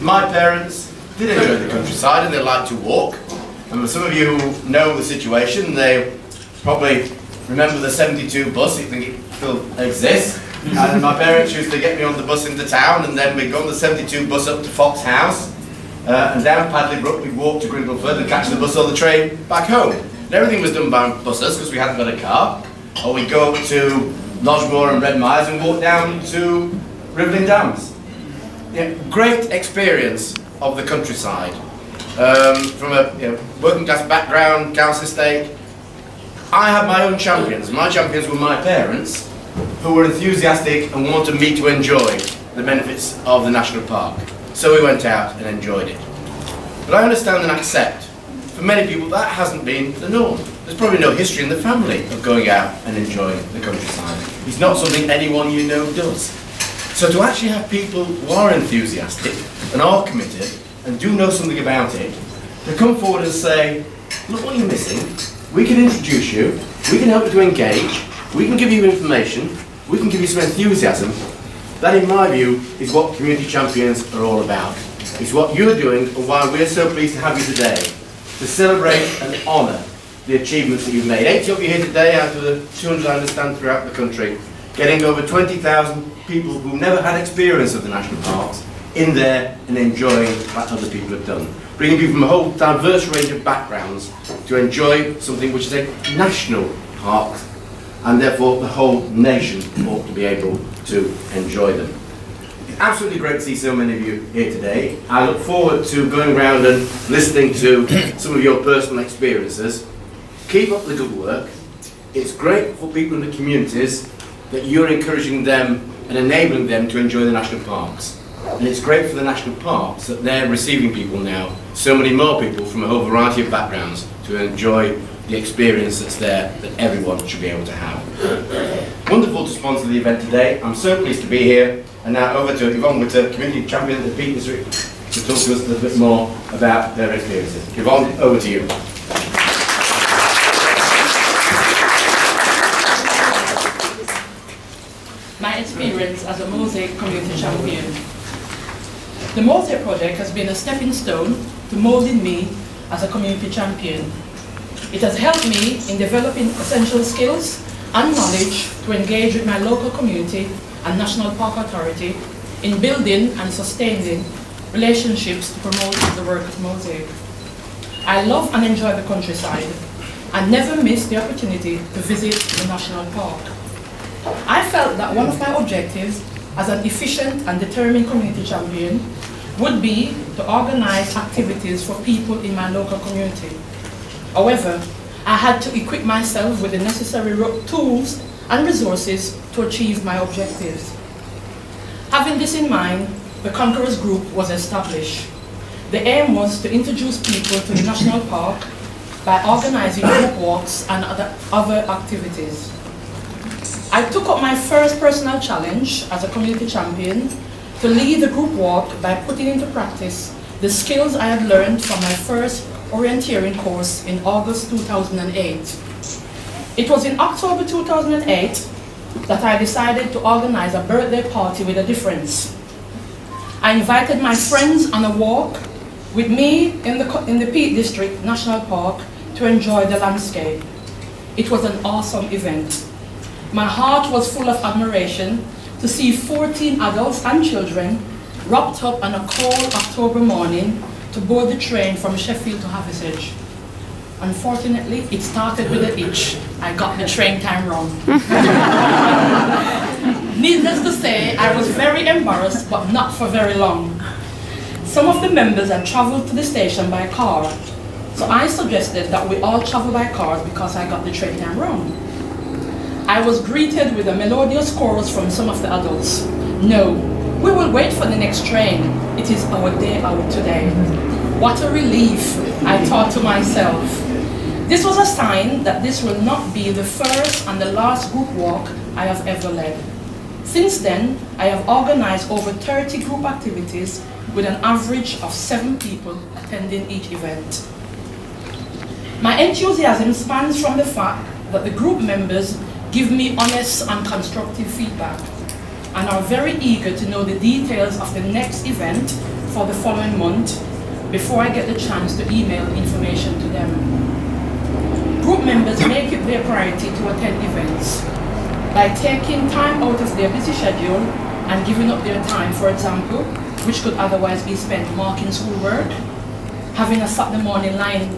My parents did enjoy the countryside and they liked to walk. And some of you who know the situation, they probably remember the 72 bus, I think it still exists. And my parents used to get me on the bus into town, and then we'd go on the 72 bus up to Fox House, and down Padley Brook, we'd walk to Grindleford and catch the bus or the train back home. And everything was done by buses because we hadn't got a car. Or we'd go up to Lodgemore and Red Myers and walk down to Rivelin Dams. Yeah, great experience of the countryside. From a working class background, council estate, I had my own champions. My champions were my parents, who were enthusiastic and wanted me to enjoy the benefits of the national park. So we went out and enjoyed it. But I understand and accept, for many people that hasn't been the norm. There's probably no history in the family of going out and enjoying the countryside. It's not something anyone you know does. So to actually have people who are enthusiastic and are committed and do know something about it, to come forward and say, look what you're missing, we can introduce you, we can help you to engage, we can give you information, we can give you some enthusiasm. That, in my view, is what community champions are all about. It's what you're doing and why we're so pleased to have you today, to celebrate and honour the achievements that you've made. 80 of you here today out of the 200 I understand throughout the country, getting over 20,000 people who never had experience of the national parks in there and enjoying what other people have done. Bringing people from a whole diverse range of backgrounds to enjoy something which is a national park, and therefore the whole nation ought to be able to enjoy them. It's absolutely great to see so many of you here today. I look forward to going around and listening to some of your personal experiences. Keep up the good work. It's great for people in the communities that you're encouraging them and enabling them to enjoy the national parks. And it's great for the national parks that they're receiving people now, so many more people from a whole variety of backgrounds, to enjoy the experience that's there that everyone should be able to have. Wonderful to sponsor the event today. I'm so pleased to be here. And now over to Yvonne with the community champion at the Peak District to talk to us a little bit more about their experiences. Yvonne, over to you. My experience as a Mosaic community champion. The Mosaic project has been a stepping stone to molding me as a community champion. It has helped me in developing essential skills and knowledge to engage with my local community and National Park Authority in building and sustaining relationships to promote the work of Mosaic. I love and enjoy the countryside and never miss the opportunity to visit the National Park. I felt that one of my objectives as an efficient and determined community champion would be to organize activities for people in my local community. However, I had to equip myself with the necessary tools and resources to achieve my objectives. Having this in mind, the Conquerors Group was established. The aim was to introduce people to the National Park by organizing group walks and other activities. I took up my first personal challenge as a community champion to lead the group walk by putting into practice the skills I had learned from my first orienteering course in August 2008. It was in October 2008 that I decided to organize a birthday party with a difference. I invited my friends on a walk with me in the Peak District National Park to enjoy the landscape. It was an awesome event. My heart was full of admiration to see 14 adults and children wrapped up on a cold October morning to board the train from Sheffield to Hathersage. Unfortunately, it started with an itch. I got the train time wrong. Needless to say, I was very embarrassed, but not for very long. Some of the members had traveled to the station by car, so I suggested that we all travel by car because I got the train time wrong. I was greeted with a melodious chorus from some of the adults. No, we will wait for the next train. It is our day out today. What a relief, I thought to myself. This was a sign that this will not be the first and the last group walk I have ever led. Since then, I have organized over 30 group activities with an average of 7 people attending each event. My enthusiasm spans from the fact that the group members give me honest and constructive feedback and are very eager to know the details of the next event for the following month before I get the chance to email information to them. Group members make it their priority to attend events by taking time out of their busy schedule and giving up their time, for example, which could otherwise be spent marking schoolwork, having a Saturday morning line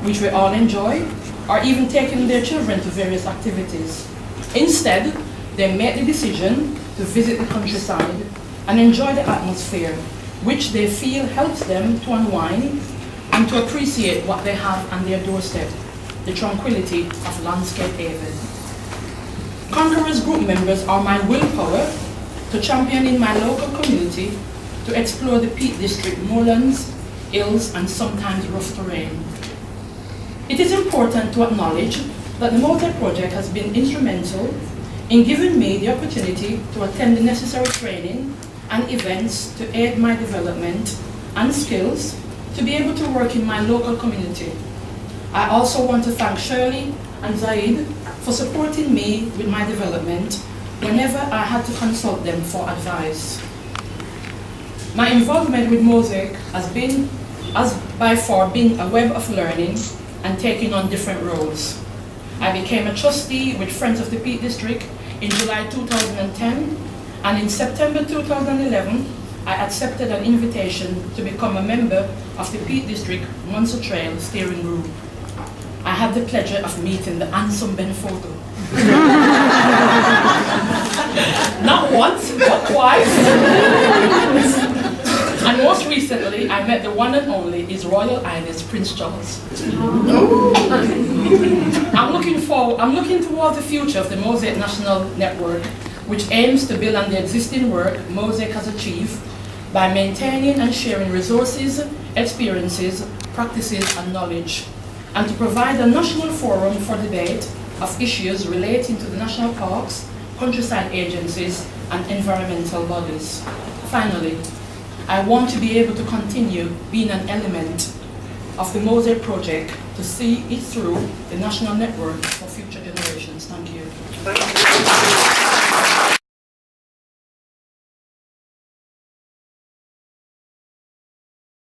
which we all enjoy, or even taking their children to various activities. Instead, they make the decision to visit the countryside and enjoy the atmosphere, which they feel helps them to unwind and to appreciate what they have on their doorstep, the tranquility of landscape haven. Conquerors group members are my willpower to champion in my local community to explore the Peak District moorlands, hills, and sometimes rough terrain. It is important to acknowledge that the Mosaic project has been instrumental in giving me the opportunity to attend the necessary training and events to aid my development and skills to be able to work in my local community. I also want to thank Shirley and Zaid for supporting me with my development whenever I had to consult them for advice. My involvement with Mosaic has by far been a web of learning and taking on different roles. I became a trustee with Friends of the Peak District in July 2010, and in September 2011, I accepted an invitation to become a member of the Peak District Monster Trail Steering Group. I had the pleasure of meeting the handsome Ben Fogle. Not once, but twice. And most recently, I met the one and only His Royal Highness Prince Charles. I'm looking towards the future of the Mosaic National Network, which aims to build on the existing work Mosaic has achieved by maintaining and sharing resources, experiences, practices, and knowledge, and to provide a national forum for debate of issues relating to the national parks, countryside agencies, and environmental bodies. Finally, I want to be able to continue being an element of the Mosaic project to see it through the national network